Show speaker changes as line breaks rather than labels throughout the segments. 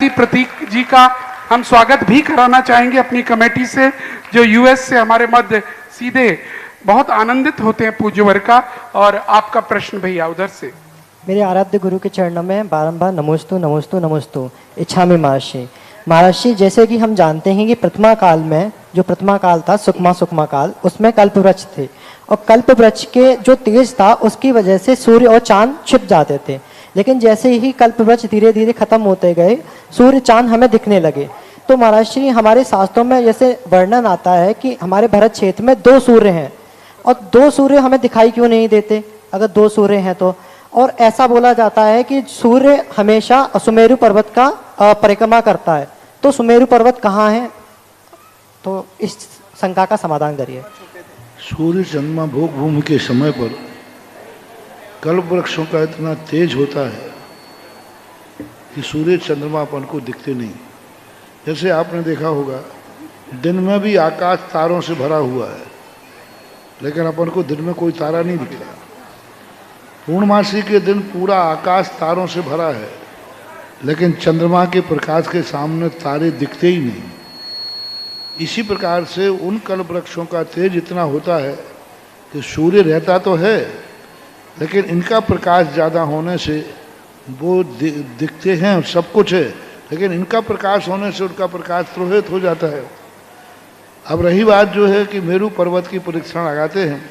प्रतीक जी का हम स्वागत भी कराना चाहेंगे अपनी कमेटी से, जो यूएस से हमारे मध्य सीधे बहुत आनंदित होते हैं पूज्यवर का। और आपका प्रश्न भैया उधर से।
मेरे आराध्य गुरु के चरणों में बारंबार नमोस्तु नमोस्तु नमोस्तु इच्छामि महर्षि। महर्षि, जैसे कि हम जानते हैं कि प्रथमा काल में जो प्रथमा काल था सुकमा काल, उसमें कल्प वृक्ष थे और कल्प वृक्ष के जो तेज था उसकी वजह से सूर्य और चांद छिप जाते थे। लेकिन जैसे ही कल्प वृक्ष धीरे धीरे खत्म होते गए, सूर्य चांद हमें दिखने लगे। तो महर्षि, हमारे शास्त्रों में जैसे वर्णन आता है कि हमारे भरत क्षेत्र में 2 सूर्य हैं और 2 सूर्य हमें दिखाई क्यों नहीं देते अगर 2 सूर्य हैं तो। और ऐसा बोला जाता है कि सूर्य हमेशा सुमेरु पर्वत का परिक्रमा करता है, तो सुमेरु पर्वत कहाँ है? तो इस शंका का समाधान करिए।
सूर्य चंद्रमा भोग भूमि के समय पर कल्प वृक्षों का इतना तेज होता है कि सूर्य चंद्रमा अपन को दिखते नहीं। जैसे आपने देखा होगा दिन में भी आकाश तारों से भरा हुआ है, लेकिन अपन को दिन में कोई तारा नहीं दिख रहा। पूर्णमासी के दिन पूरा आकाश तारों से भरा है, लेकिन चंद्रमा के प्रकाश के सामने तारे दिखते ही नहीं। इसी प्रकार से उन कल्प वृक्षों का तेज इतना होता है कि सूर्य रहता तो है, लेकिन इनका प्रकाश ज़्यादा होने से वो दिखते हैं, सब कुछ है, लेकिन इनका प्रकाश होने से उनका प्रकाश तिरोहित हो जाता है। अब रही बात जो है कि मेरू पर्वत की परीक्षण लगाते हैं,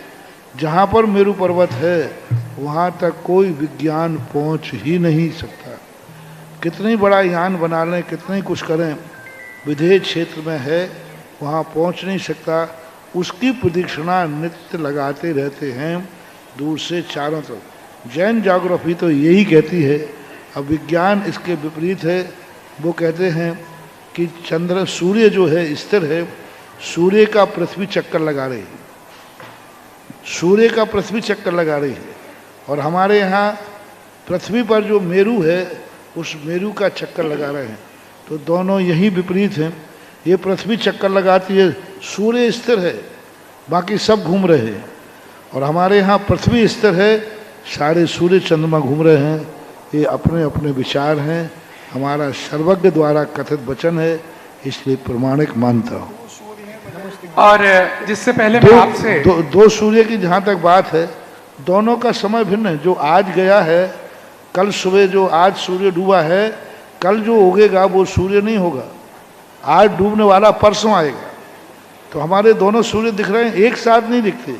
जहाँ पर मेरू पर्वत है वहाँ तक कोई विज्ञान पहुँच ही नहीं सकता। कितनी बड़ा यान बना लें, कितनी कुछ करें, विदेश क्षेत्र में है वहाँ पहुँच नहीं सकता। उसकी प्रदक्षिणा नित्य लगाते रहते हैं दूर से चारों तरफ। जैन ज्योग्राफी तो यही कहती है, अब विज्ञान इसके विपरीत है। वो कहते हैं कि सूर्य जो है स्थिर है, सूर्य का पृथ्वी चक्कर लगा रही है, सूर्य का पृथ्वी चक्कर लगा रही है, और हमारे यहाँ पृथ्वी पर जो मेरू है उस मेरू का चक्कर लगा रहे हैं। तो दोनों यही विपरीत हैं। ये पृथ्वी चक्कर लगाती है, सूर्य स्थिर है, बाकी सब घूम रहे हैं, और हमारे यहाँ पृथ्वी स्थिर है, सारे सूर्य चंद्रमा घूम रहे हैं। ये अपने अपने विचार हैं, हमारा सर्वज्ञ द्वारा कथित वचन है, इसलिए प्रमाणिक मानता हूँ।
और जिससे पहले मैं आपसे
दो सूर्य की जहाँ तक बात है, दोनों का समय भिन्न है। जो आज गया है, कल सुबह जो आज सूर्य डूबा है, कल जो उगेगा वो सूर्य नहीं होगा। आज डूबने वाला परसों आएगा। तो हमारे दोनों सूर्य दिख रहे हैं, एक साथ नहीं दिखते,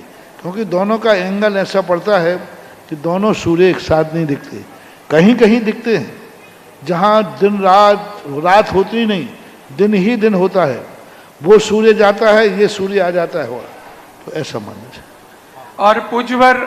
क्योंकि दोनों का एंगल ऐसा पड़ता है कि दोनों सूर्य एक साथ नहीं दिखते। कहीं कहीं दिखते हैं जहाँ दिन रात होती नहीं, दिन ही दिन होता है, वो सूर्य जाता है, ये सूर्य आ जाता है, तो ऐसा मानना चाहिए।
और पूज्यवर